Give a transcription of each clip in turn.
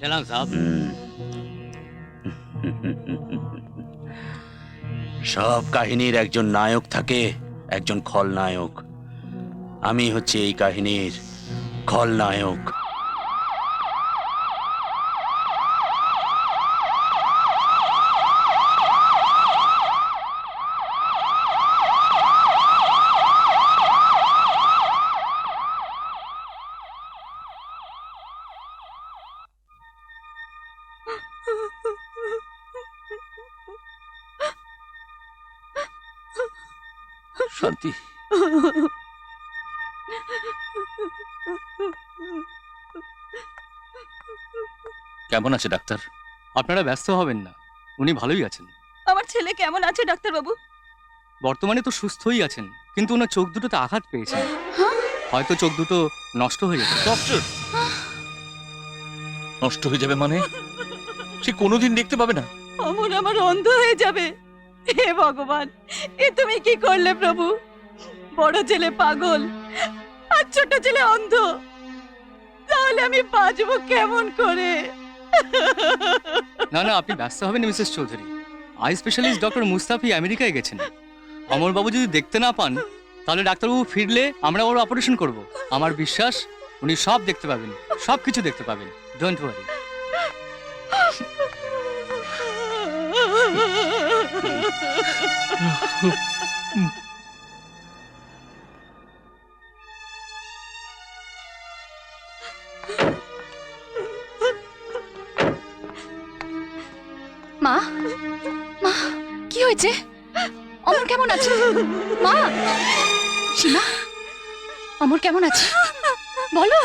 चलाओ साहब। সব কাহিনীর একজন নায়ক থাকে, একজন খলনায়ক। আমি হচ্ছে এই কাহিনীর খলনায়ক। শান্তি, কেমন আছে ডাক্তার? আপনারা ব্যস্ত হবেন না, উনি ভালোই আছেন। আমার ছেলে কেমন আছে ডাক্তারবাবু? বর্তমানে তো সুস্থই আছেন, কিন্তু ওনার চোখ দুটোতে আঘাত পেয়েছেন। হয়তো চোখ দুটো নষ্ট হয়ে যাবে। ডক্টর, নষ্ট হয়ে যাবে মানে? সে কোনোদিন দেখতে পাবে না। অমর আমার অন্ধ হয়ে যাবে। হে ভগবান, এ তুমি কি করলে প্রভু? বড় ছেলে পাগল আর ছোট ছেলে অন্ধ, তাহলে আমি বাঁচবো কেমন করে? না না, আপনি ব্যস্ত হবেন Mrs Chowdhury. Eye specialist doctor Mustafi আমেরিকায় গেছেন। অমরবাবু যদি দেখতে না পান, তাহলে ডাক্তারবাবু ফিরলে আমরা ওর অপারেশন করব। আমার বিশ্বাস উনি সব দেখতে পাবেন, সব কিছু দেখতে পাবেন। Don't worry. মা, মা, কি হয়েছে? অমর কেমন আছে? মা, সীমা, অমর কেমন আছে বলো।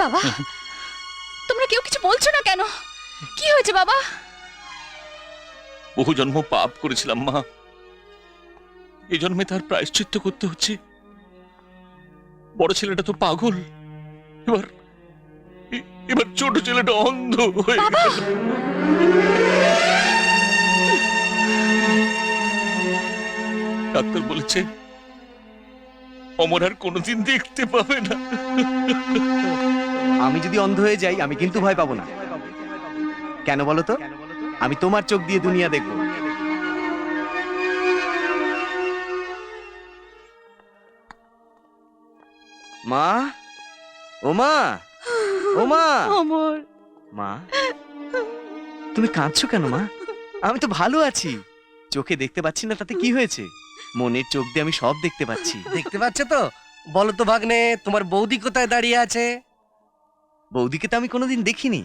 বাবা, তোমরা কেউ কিছু বলছো না কেন? কি হয়েছে বাবা? বহু জন্ম পাপ করেছিলাম মা, এই জন্মে তার প্রায়শ্চিত্ত করতে হচ্ছে। বড় ছেলেটা তো পাগল, এবার এবার ছোট ছেলেটা অন্ধ হয়ে গেল। ডাক্তার বলেছে অমর আর কোনোদিন দেখতে পাবে না। আমি যদি অন্ধ হয়ে যাই আমি কিন্তু ভয় পাবো না। কেন বলো তো? আমি তোমার চোখ দিয়ে দুনিয়া দেখব। মা, ও মা, ও মা, অমর, মা, তুমি কাঁদছো কেন মা? আমি তো ভালো আছি। চোখে দেখতে পাচ্ছি না, তাতে কি হয়েছে? মনের চোখ দিয়ে আমি সব দেখতে পাচ্ছি। দেখতে পাচ্ছ তো? বলো তো ভাগ্নে, তোমার বৌদি কোথায় দাঁড়িয়ে আছে? বৌদিকে তো আমি কোনোদিন দেখিনি,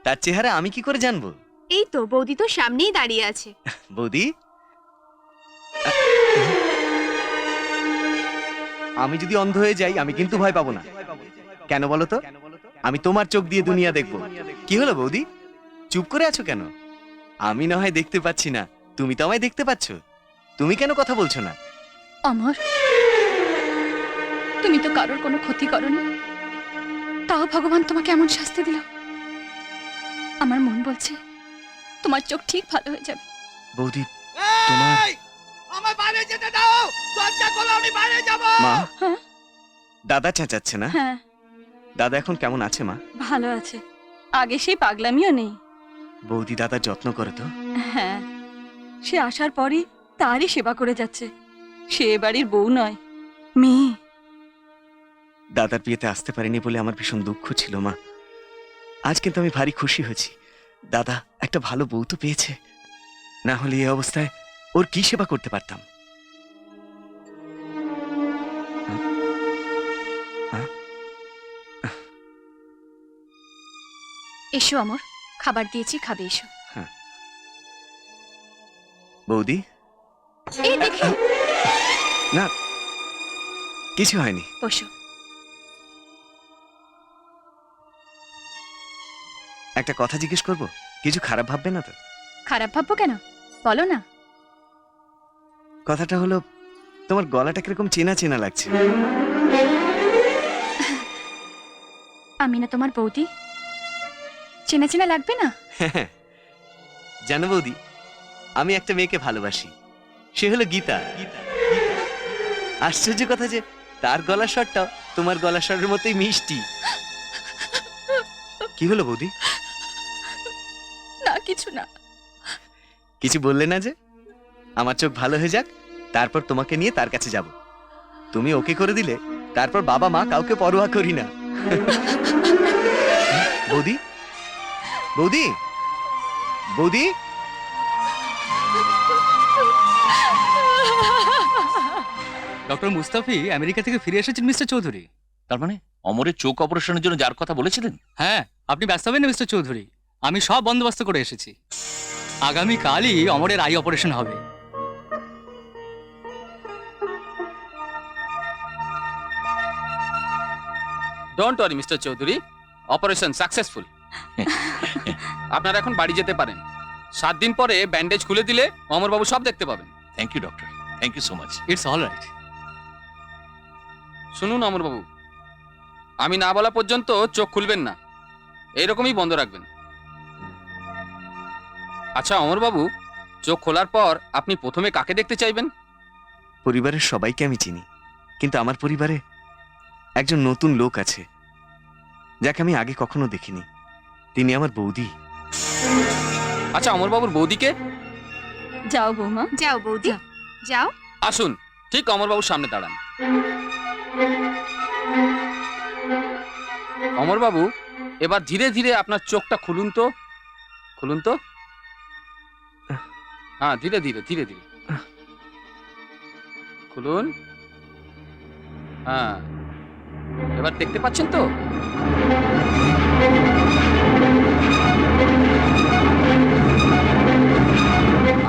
তার চেহারা আমি কি করে জানবো? এই তো বৌদি তো সামনেই দাঁড়িয়ে আছে। বৌদি, আমি যদি অন্ধ হয়ে যাই আমি কিন্তু ভয় পাবো না। কেন বলো তো? আমি তোমার চোখ দিয়ে দুনিয়া দেখব। কি হলো বৌদি, চুপ করে আছো কেন? আমি না হয় দেখতে পাচ্ছি না, তুমি তো আমায় দেখতে পাচ্ছ। তুমি কেন কথা বলছো না? অমর, তুমি তো কারোর কোনো ক্ষতি করনি, তাও ভগবান তোমাকে এমন শাস্তি দিল। আমার মন বলছে তোমার চোখ ঠিক ভালো হয়ে যাবে। বৌদি, তোমার আমার বাইরে যেতে দাও, দরজা খোলো, আমি বাইরে যাব। মা, হ্যাঁ? দাদা চেঁচাচ্ছে না? হ্যাঁ দাদা এখন কেমন আছে মা? ভালো আছে, আগে সেই পাগলামিও নেই। বৌদি দাদার যত্ন করে তো? হ্যাঁ, সে আসার পরই তারই সেবা করে যাচ্ছে। সে এ বাড়ির বউ নয়, মেয়ে। দাদার বিয়েতে আসতে পারিনি বলে আমার ভীষণ দুঃখ ছিল মা। আজ কিন্তু আমি ভারী খুশি হয়েছি। দাদা একটা ভালো বউ তো পেয়েছে, না হলে এই অবস্থায় ওর কি সেবা করতে পারতাম? এসো অমর, খাবার দিয়েছি, খাবে এসো। বৌদি, এই দেখি, না কিছু হয়নি। বসো। একটা কথা জিজ্ঞেস করব, কিছু খারাপ ভাববে না তো? খারাপ ভাববো কেন, বলো না। কথাটা হলো, তোমার গলাটা কিরকম চেনা চেনা লাগছে। আমি না তোমার বৌদি, চেনা চেনা লাগবে না? জানো বৌদি, আমি একটা মেয়েকে ভালোবাসি, সে হলো গীতা। আশ্চর্য কথা যে তার গলার স্বরটাও তোমার গলার স্বরের মতোই মিষ্টি। কি হলো বৌদি? না কিছু না। কিছু বললে না যে? আমার চোখ ভালো হয়ে যাক, তারপর তোমাকে নিয়ে তার কাছে যাব। তুমি ওকে করে দিলে তারপর বাবা মা কাউকে পরোয়া করি না। বৌদি, বৌদি, বৌদি, ডক্টর মুস্তাফি আমেরিকা থেকে ফিরে এসেছেন মিস্টার চৌধুরী। তার মানে অমরের চোখ অপারেশনের জন্য যার কথা বলেছিলেন? হ্যাঁ, আপনি ব্যস্ত হবেন না মিস্টার চৌধুরী, আমি সব বন্দোবস্ত করে এসেছি। আগামীকালই অমরের আই অপারেশন হবে। Don't worry mister Chowdhury, operation successful. আপনারা এখন বাড়ি যেতে পারেন। 7 দিন পরে ব্যান্ডেজ খুলে দিলে অমরবাবু সব দেখতে পাবেন। Thank you doctor, thank you so much. It's all right. শুনুন অমরবাবু, আমি না বলা পর্যন্ত চোখ খুলবেন না, এইরকমই বন্ধ রাখবেন। আচ্ছা অমরবাবু, চোখ খোলার পর আপনি প্রথমে কাকে দেখতে চাইবেন? পরিবারের সবাইকে আমি চিনি, কিন্তু আমার পরিবারে একজন নতুন লোক আছে যাকে আমি আগে কখনো দেখিনি। তিনি আমার বৌদি। আচ্ছা অমরবাবুর বৌদিকে? যাও বৌমা, যাও বৌদি, যাও। আসুন, ঠিক অমরবাবুর সামনে দাঁড়ান। অমরবাবু, এবার ধীরে ধীরে আপনার চোখটা খুলুন তো, খুলুন তো। হ্যাঁ, ধীরে ধীরে ধীরে ধীরে খুলুন। হ্যাঁ, এবার দেখতে পাচ্ছেন তো?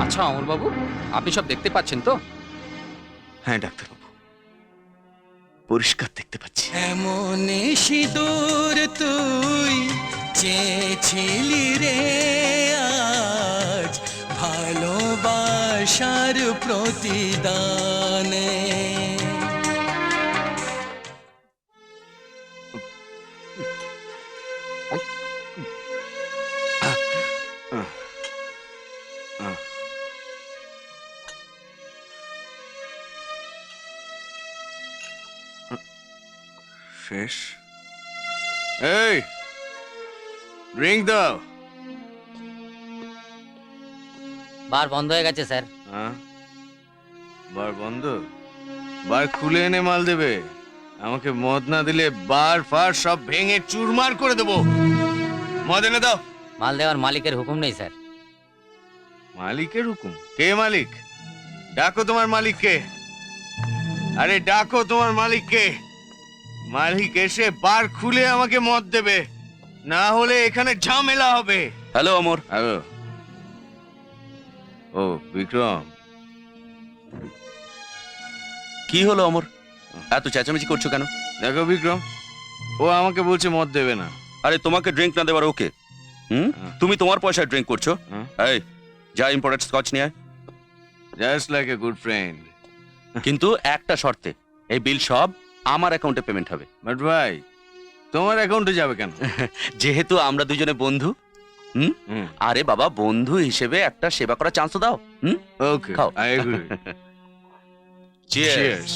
আচ্ছা অমরবাবু, আপনি সব দেখতে পাচ্ছেন তো? হ্যাঁ ডাক্তারবাবু, পরিষ্কার দেখতে পাচ্ছি। এমন সিঁদুর তুই চেয়েছিলি রে আজ ভালোবাসার প্রতিদানে। শেষ। এই ড্রিঙ্ক দাও। বার বন্ধ হয়ে গেছে স্যার। হ্যাঁ, বার বন্ধ? বার খুলে এনে মাল দেবে। আমাকে মদ না দিলে বার ফার সব ভেঙে চুরমার করে দেবো। মদ এনে দাও। মাল দেওয়ার মালিকের হুকুম নেই স্যার। মালিকের হুকুম? কে মালিক? ডাকো তোমার মালিককে। আরে ডাকো তোমার মালিককে। মালিক এসে বার খুলে আমাকে মদ দেবে, না হলে এখানে ঝামেলা হবে। হ্যালো অমর। হ্যালো। ও বিক্রম, কি হলো অমর, এত চেঁচামেচি করছো কেন? দেখো বিক্রম, ও আমাকে বলছে মদ দেবে না। আরে তোমাকে ড্রিঙ্ক না দেবার ওকে? তুমি তোমার পয়সায় ড্রিঙ্ক করছো। এই যা ইম্পোর্টেড স্কচ নিয়ে আয়। Just like a good friend. কিন্তু একটা শর্তে, এই বিল সব আমার অ্যাকাউন্টে পেমেন্ট হবে। বাট ভাই, তোমার অ্যাকাউন্টে যাবে কেন? যেহেতু আমরা দুজনে বন্ধু। আরে বাবা, বন্ধু হিসেবে একটা সেবা করার চান্স তো দাও। ওকে, খাও। I agree. Cheers.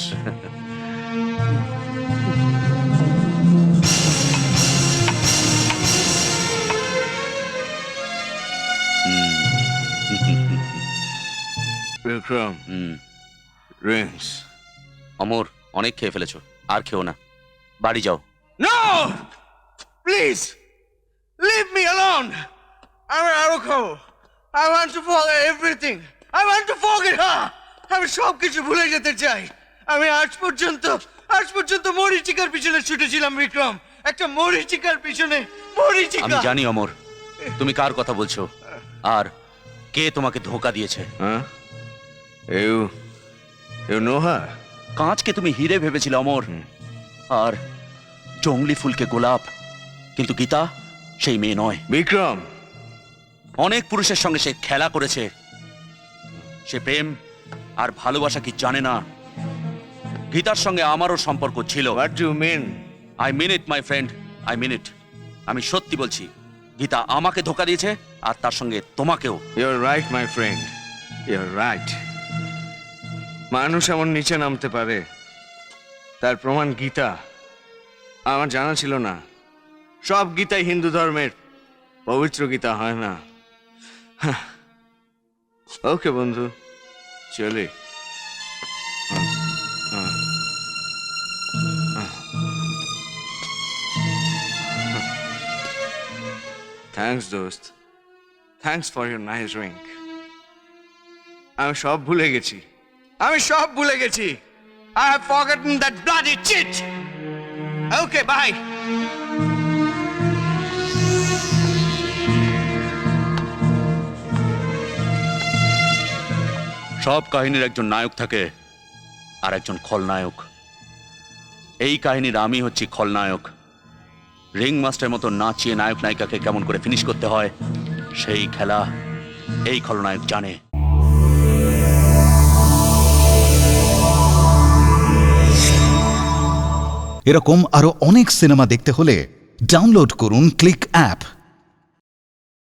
Vikram, drinks. Amar, অনেক খেয়ে ফেলেছো, আর খেও না, বাড়ি যাও। No! Please! Leave me alone! আমি আরো খাবো। I want to forget everything. I want to forget her! আমি সব কিছু ভুলে যেতে চাই। আমি আজ পর্যন্ত মরিচিকার পিছনে ছুটেছিলাম বিক্রম। একটা মরিচিকার পিছনে মরিচিকা। আমি জানি অমর, তুমি কার কথা বলছো আর কে তোমাকে ধোঁকা দিয়েছে। হ্যাঁ? You know her? কাঁচকে তুমি হিরে ভেবেছিলে অমর, আর জংলি ফুলকে গোলাপ। কিন্তু গীতা সেই মেয়ে নয় বিক্রম। অনেক পুরুষের সঙ্গে সে খেলা করেছে। সে প্রেম আর ভালোবাসা কি জানে না। গীতার সঙ্গে আমারও সম্পর্ক ছিল। What do you mean? I mean it my friend, I mean it. আমি সত্যি বলছি, গীতা আমাকে ধোঁকা দিয়েছে আর তার সঙ্গে তোমাকেও। You're right, my friend. You're right. মানুষ এমন নিচে নামতে পারে তার প্রমাণ গীতা। আমার জানা ছিল না সব গীতাই হিন্দু ধর্মের পবিত্র গীতা হয় না। ওকে বন্ধু, চলে। থ্যাঙ্কস দোস্ত, thanks for your nice drink. আমি সব ভুলে গেছি, আমি সব ভুলে গেছি। I have forgotten that bloody chit. Okay, bye. সব কাহিনীর একজন নায়ক থাকে আর একজন খলনায়ক। এই কাহিনীর আমি হচ্ছি খলনায়ক। রিং মাস্টার মতো নাচিয়ে নায়ক নায়িকাকে কেমন করে ফিনিশ করতে হয় সেই খেলা এই খলনায়ক জানে। এরকম আরো অনেক সিনেমা দেখতে হলে ডাউনলোড করুন ক্লিক অ্যাপ।